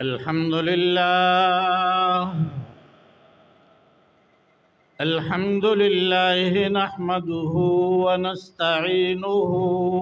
الحمد لله. الحمد لله نحمده ونستعينه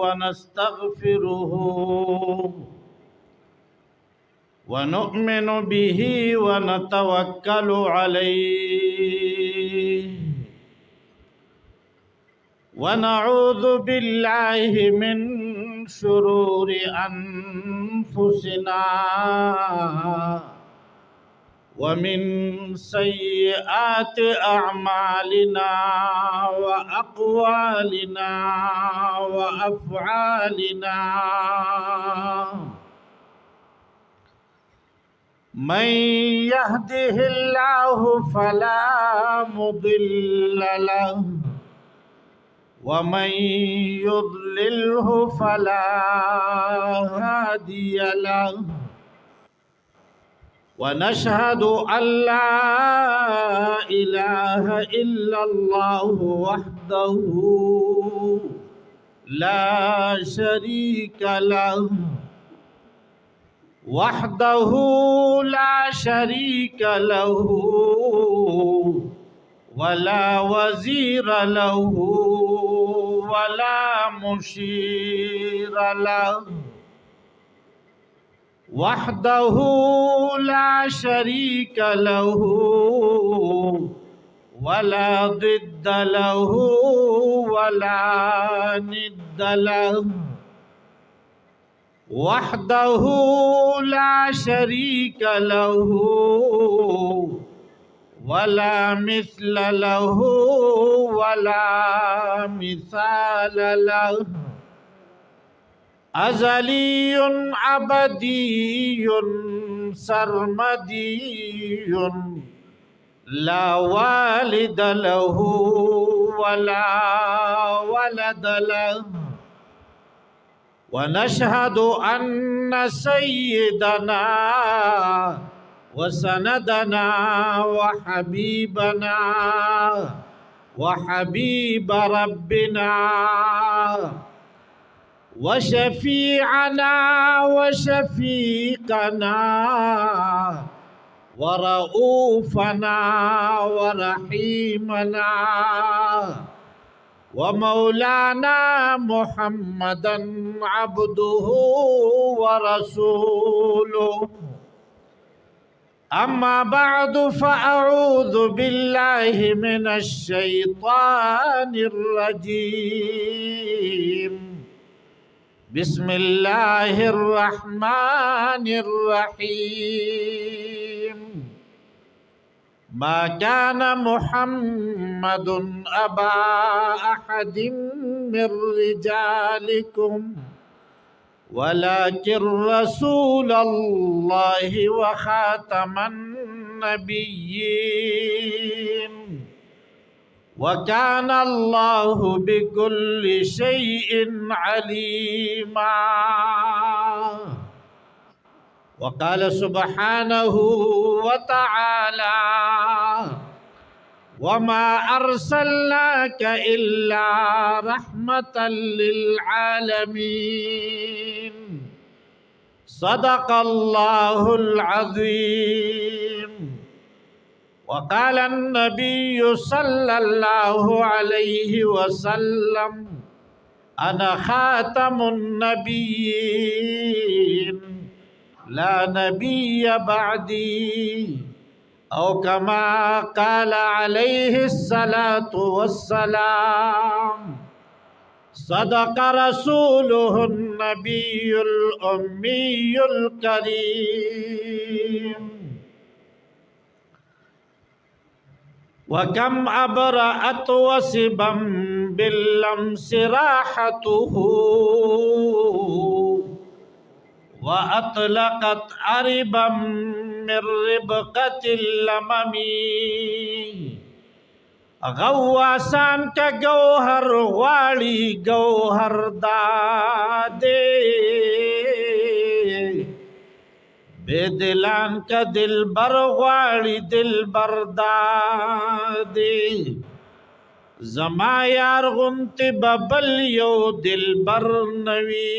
ونستغفره ونؤمن به ونتوكل عليه ونعوذ بالله من شرور أنفسنا ومن سيئات أعمالنا وأقوالنا وأفعالنا. من يهده الله فلا مضل له ومن يضلله فلا هادي له، ونشهد أن لا إله إلا الله وحده لا شريك له ولا وزير له ولا مشير له، وحده لا شريك له ولا ضد له ولا ند له، وحده لا شريك له ولا مثل له ولا مثال له، أزلي أبدي سرمدي لا والد له ولا ولد له. ونشهد أن سيدنا وسندنا وحبيبنا وحبيب ربنا وشفيعنا وشفيقنا ورؤوفنا ورحيمنا ومولانا محمدا عبده ورسوله. أما بعد فأعوذ بالله من الشيطان الرجيم. بسم الله الرحمن الرحيم. ما كان محمد أبا أحد من رجالكم ولكن رسول الله وخاتم النبيين وكان الله بكل شيء عليما. وقال سبحانه وتعالى: وما أرسلناك إلا رحمة للعالمين. صدق الله العظيم. وقال النبي صلى الله عليه وسلم: أنا خاتم النبيين لا نبي بعدي، أو كما قال عليه الصلاة والسلام. صدق رسوله النبي الأمي الكريم. وكم أبرأت وسبا باللمس راحته، وأطلقت عربا من ربقة اللمم. غواسان کا گوہر غواړي گوهر دادے، بدلان کا دلبر غواړي دلبر دادے. زما یار غنت ببل یو دلبر نوی،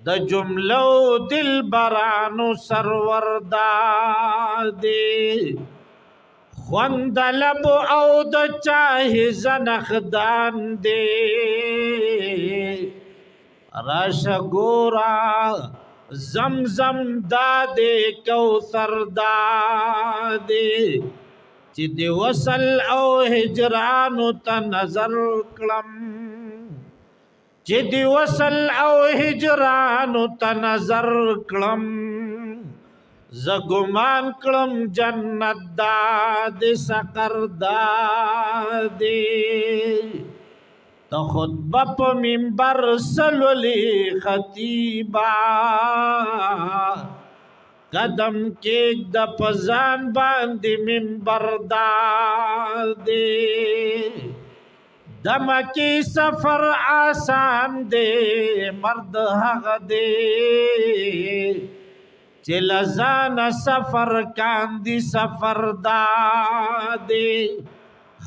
د جملو دلبرانو سرور دادې خوند لب او د چاه زنخدان دې راشه ګورا زمزم دادې کوثر دادې چې د وصل او هجرانو ته نظر کړم چې د وصل او هجرانو ته نظر کړم زه ګمان کړم جنت داد سقر دادې ته خطبه په منبر سلولې خطیبا قدم کېږ د پزان باندې منبر دادې د مکی سفر آسان دے مرد حق دے چې لزان سفر کاندی سفر دادے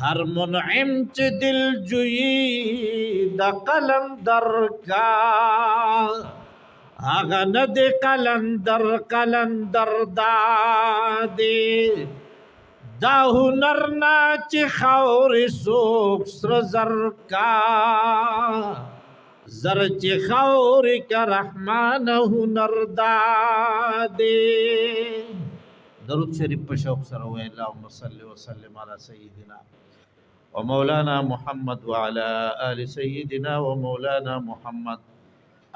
هر منعم چې دل جوئی د قلندر کا هغه نه د قلندر دادے دا هنر نا چې خاور سوک سر زر کا زر چې خاور کا رحمان هنر دادے درود شریف په شوق سره وای اللهم صل وسلم علی سیدنا ومولانا محمد وعلى آل سيدنا ومولانا محمد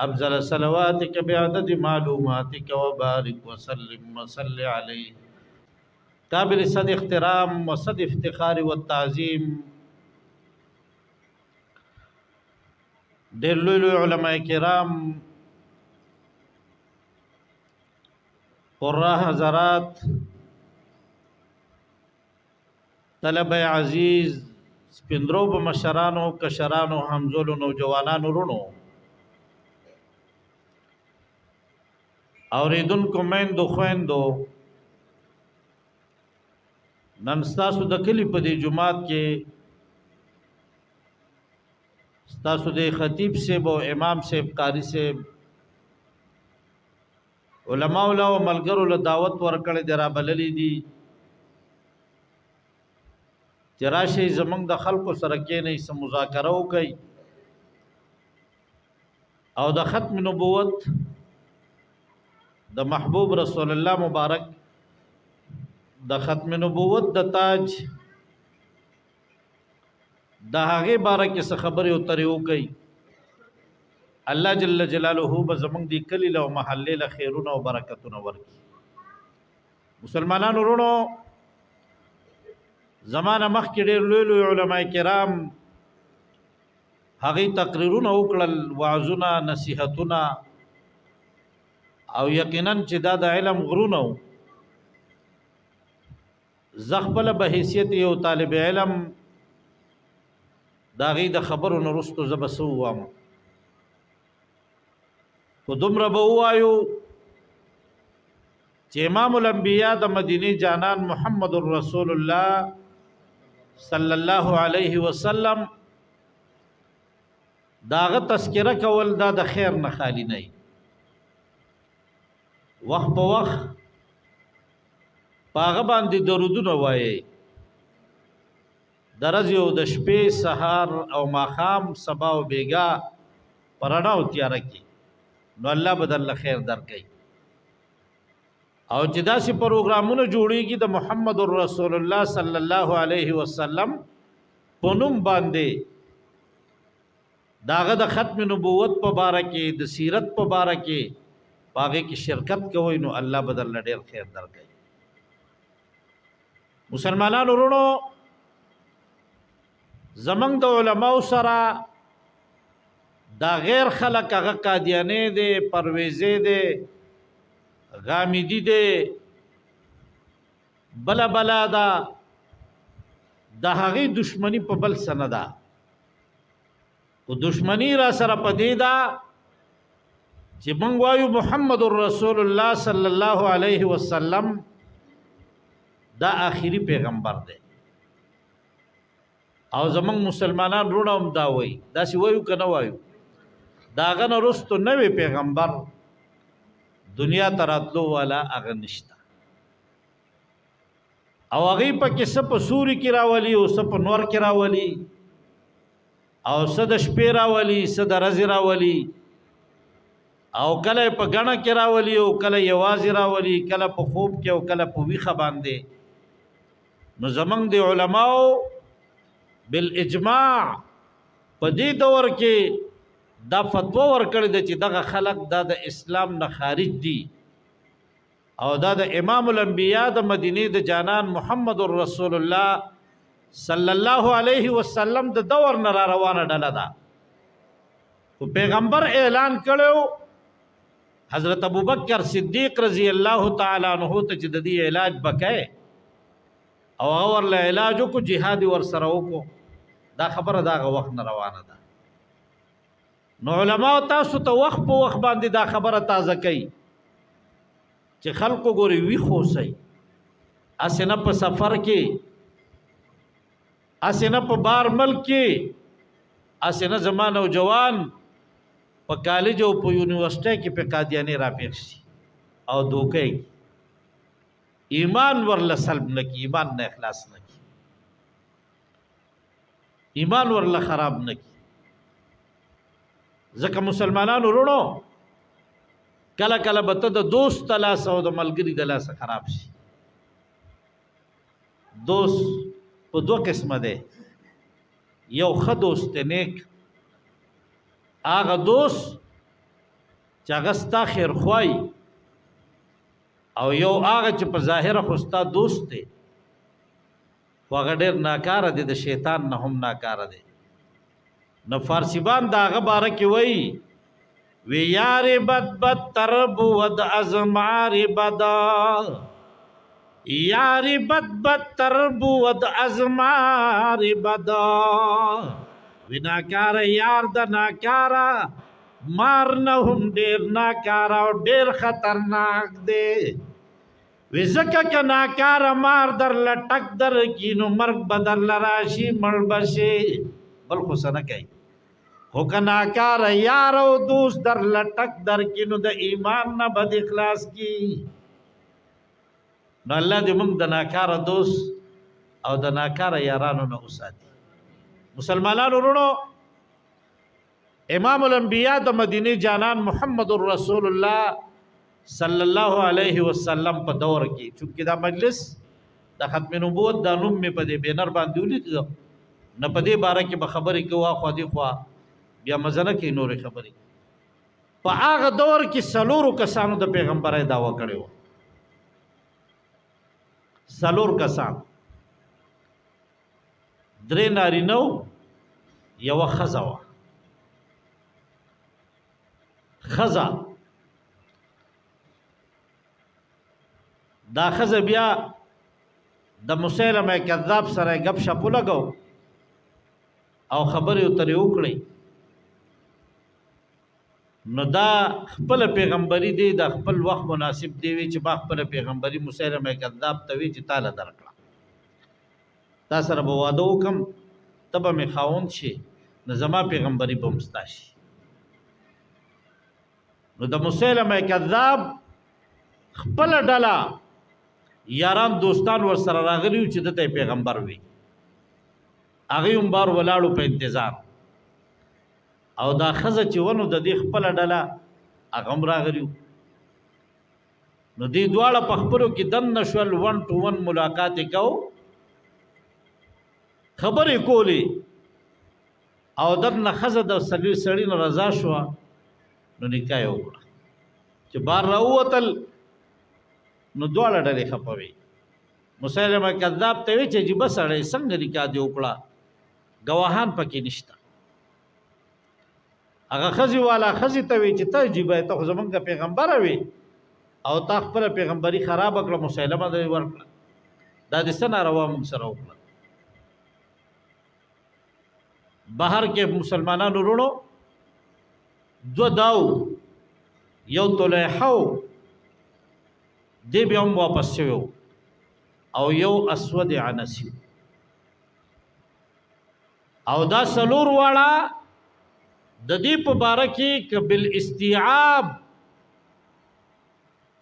افضل صلواتك بعدد معلوماتك وبارك وسلم وصل عليه قابل صد احترام و صد افتخار و تعظیم ډېر لوی علماء کرام قراء حضرات طلبه عزیز سپندرو به مشرانو کشرانو همزولو نوجوانانو رونو اوریدونکو میندو خویندو نن ستاسو د کلی په دې جماعت کې ستاسو د خطیب صاحب او امام صاحب قاری صاحب علماء او ملګرو له دعوت ورکړې درا بللې دي چې راشي زمنګ د خلکو سره کې نه سم مذاکره وکړي او د ختم نبوت د محبوب رسول الله مبارک د ختم نبوت د تاج د هغه بارکه څه خبره او تر یو کوي الله جل جلاله به زمنګ دی کلی له محله له خیرونه او برکتونه ورکي مسلمانانو ورونو زمانه مخکې ډېر لوی علماء کرام هغه تقریرونه وکړل وعظونه نصيحتونه او یقینا چې دا د علم غرونه زغبل به حیثیت یو طالب علم دا غي د خبرو نرستو زبسو وام خو دومره به وایو چې امام الانبیاء د مدینه جانان محمد رسول الله صلی الله علیه وسلم داغه تذکرہ کول دا د خیر نه خالی نه وخت په وخت پاغه باندې درودونه وایي درځ یو د شپې سحر او ماخام سبا او بیګا پراناو تیار کی نو الله بدل خیر درکې او چې داسې پروګرامونه جوړیږي د محمد رسول الله صلی الله علیه وسلم پونم باندې داغه د ختم نبوت په باره کې د سیرت په باره کې پاغه کې شرکت کوي نو الله بدل ډیر خیر درکې مسلمانانو ورونو زمنګ د علماء سره دا غیر خلق هغه قادیانه دي پرويزه دي غامدي دي بلا بلا دا د هغه دشمنی په بل سندا او دشمنی را سره پدې دا چې مونږ وایو محمد رسول الله صلی الله علیه وسلم دا آخری پیغمبر دی او زمنګ مسلمانان رونه هم دا وایي دا سی وایو کنه وایو داغه نرستو نوې پیغمبر دنیا تراتلو والا هغه نشته او هغه په کې څه په سوري کې راولي او څه په نور کې راولي او څه د شپې راولي څه د ورځې راولي او کله په غڼه کې راولي او کله یوازې راولي کله په خوب کې او کله په ویخه باندې نو زمنګ دی علماو بالاجماع په دې دور کې دا فتوا ورکړی دی چې دغه خلق دا د اسلام نه خارج دي او دا د امام الانبیاء د مدینه د جانان محمد رسول الله صلی الله علیه وسلم د دور نه را روانه ډله ده او پیغمبر اعلان کړو حضرت ابوبکر صدیق رضی الله تعالی عنہ ته چې د دې علاج وکړي او اور له علاج کو jihad ور سره وکړو دا خبره دا وخت نه روانه ده نو علماء تاسو ته وخت په وخت باندې دا خبره تازه کوي چې خلکو ګوري وی خوسي اسنه په سفر کې اسنه په بار ملک کې اسنه زمانه او جوان په کالج او په یونیورسيټي کې په قادیانی را پیښ شي او دوکې ایمان ورله سلب نکي ایمان نه اخلاص نکي ایمان ورله خراب نکي ځکه مسلمانانو ورونو کله کله به ته د دوست تلاس او د ملګری د لاس خراب شي دوست په دوه قسمه ده یو ښه دوست نیک هغه دوست چې هغه ستا خیر خوای او یو هغه چې په ظاهره خو ستا دوست دی خو هغه ډېر ناکاره دی د شیطان نه هم ناکاره دی نو فارسیبان دا هغه باره کې وایي وی یاری بد ترب ود ازمار بدا یاری بد ترب ود ازمار بدا وی ناکار یار د ناکارا مار نه هم ډیر ناکارا او ډیر خطرناک دی وی زکه ک ناکارا مار در لټک در کینو مرګ بدل راشي مړ بشي بل خو سنه کوي هو کناکار یار او دوست در لټک در کینو د ایمان نه بد اخلاص کی نو الله دې موږ د ناکار دوست او د ناکار یارانو نه وساتي مسلمانانو ورونو امام الانبیاء د مدینه جانان محمد رسول الله صلی الله علیه وسلم په دور کې چې دا مجلس د ختم نبوت د نوم په دې بینر باندې ولید نه په دې باره کې به خبرې کوه خو دې خو بیا مزنه کې نورې خبرې په هغه دور کې سلورو کسانو د پیغمبري داوا کړو سلور کسان درې نارینو یو خزوا خزا دا خزا بیا د مسیلمه کذاب سره غب شپ لګاو او خبرې اترې وکړي نو دا خپل پیغمبري دی د خپل وخت مناسب دی چې با خپل پیغمبري مسیلمه کذاب ته وی چې تعالی درکړه دا سره به واده وکم تبه می خاوند شي نو زما پیغمبري به مستاشي نو د مسیلمه کذاب خپل ډلا یاران دوستان ور سره راغلیو چې دته پیغمبر وي هغه هم بار ولاړو په انتظار او دا خزه چې ونو د دې خپل ډلا هغه هم راغلیو نو دې دواړه په خبرو کې دن نشول 1 to 1 ملاقات وکاو خبرې کولې او دنه خزه د سړی نه رضا شو نو نکاح وکړه چې بار راوتل نو دواړه ډلې خپوي مسیلمه کذاب ته وی چې بس اړې څنګه نکاح دی وکړه گواهان پکې نشته هغه خزي والا خزي ته وی چې ته جيبه ته زمونږ پیغمبر وي او تا خپل پیغمبري خراب کړه مسیلمه دی ورکړه دا د سنا روا موږ سره وکړه بهر کې مسلمانانو ورونو دو داو یو طلحو دی بیا هم واپس شوی او یو اسود عنسی او دا سلور واړه د دې په باره کې قبل استيعاب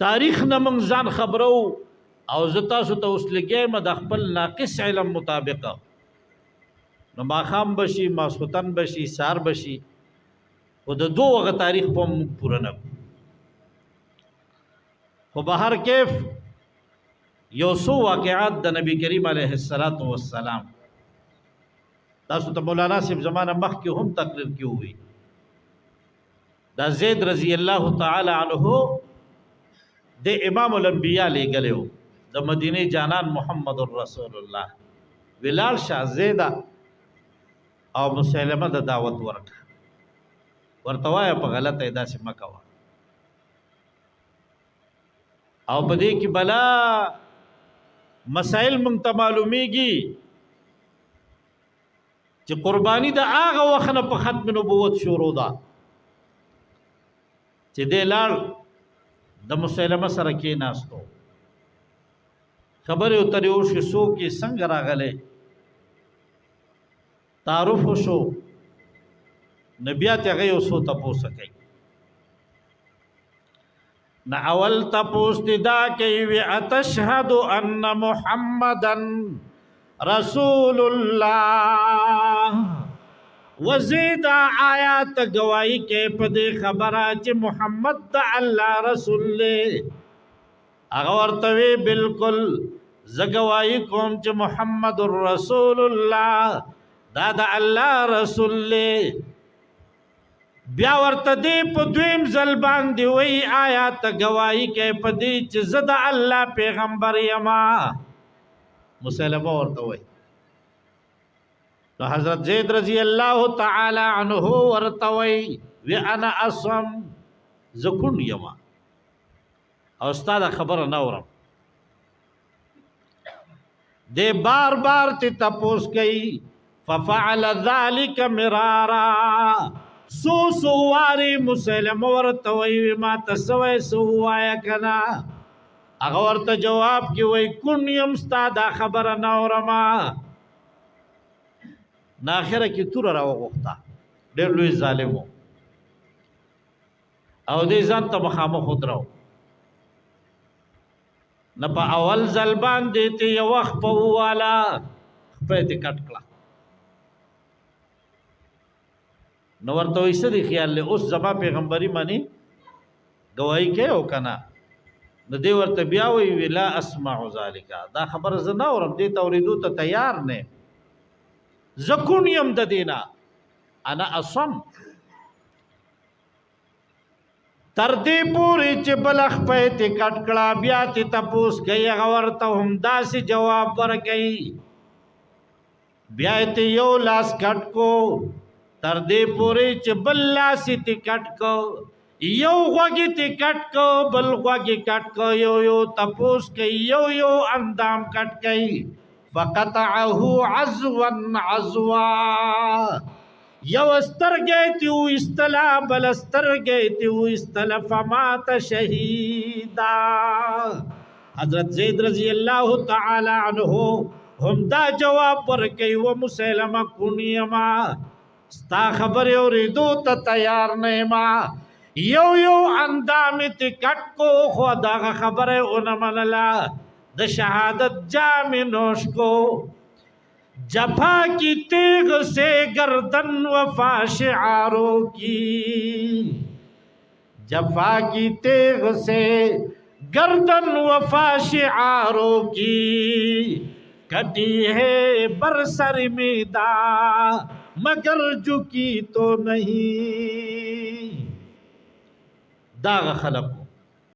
تاریخ نه موږ ځان خبرو او زه تاسو ته اوس لګیم د خپل ناقص علم مطابق نو ماښام بشي ماسخوتن بشي سار بشي او د دو وغه تاریخ په موږ پوره نه کړو خو به هر کیف یو څو واقعات د نبی کریم علیه السلام تاسو ته مولانا صاحب زمانه مخکې هم تقریر کې وي دا زید رضی الله تعالی عنہ د امام الانبیاء لګلو د مدینه جانان محمد رسول الله ولال شاه زیدا او مسلمه د دعوت ورته وای په غلطه داسې مکوا او په دې کې بلا مسائل مونږ ته معلومیږي چې قربانی د هغه وخت نه په ختم نبوت شروع ده چې د لار د مسلمه سره کې ناستو خبره اترې او شو کې څنګه راغله تعارف شو نبیات هغه یو سو تاسو کوي نا اول تپوس دا کوي وی اتشهد ان محمدن رسول الله وزید آیات گواہی کې په دې خبره چې محمد د الله رسول له هغه ورته بالکل زګواہی کوم چې محمد رسول الله دا د الله رسول له بیا ورته دې په دویم ځل باندې وی آیات گواہی کې په دې چې زه د الله پیغمبر یما مسلمه ورته وی نو حضرت زید رضی الله تعالی عنہ ورته وی انا اصم زکون یما او استاد خبر نه اورم دې بار بار ته تپوس کوي ففعل ذلك مرارا سو واری مسلمه ورته وی ما تسوي سو وایا کنا هغه ورته جواب کی وی کون یم استاد خبر نه اورما ناخره کی تور را وغوخته ډېر لوی ظالمو او دې ځان ته مخامخ خودرو نه په اول ځل باندې ته یو وخت په والا په دې کټ کړه نو ورته وېسه دی خیال له اوس زما پیغمبري مانی گواہی کې او کنه نو دی ورته بیا وی ولا اسمع ذالک دا خبر زنه اورم دې توریدو ته تیار نه زکون یم د دینا انا اصم تر دې پوری چې بلخ په ته کټکړه بیا ته تپوس کوي ورته هم داسې جواب ورکړي بیا ته یو لاس کټ کو تر دې پوری چې بل لاس ته کټ کو یو غوږی ته کټ کو بل غوږی کټ کو یو تپوس کوي یو اندام کټ کوي فقطعه عزوا عزوا یو استرګې ته استلا بل استرګې ته استلا فمات شهیدا حضرت زید رضی الله تعالی عنہ هم دا جواب ورکړي و مسلمه کونیما ستا خبر اوریدو ته تیار نه ما یو اندام ته کټ کو خو دا خبره اون منلا د شهادت جام نوش کو جفا کی تیغ سے گردن وفا شعاروں کی جفا کی تیغ سے گردن وفا شعاروں کی کٹی ہے برسر میدا مگر جھکی تو نہیں داغ خلق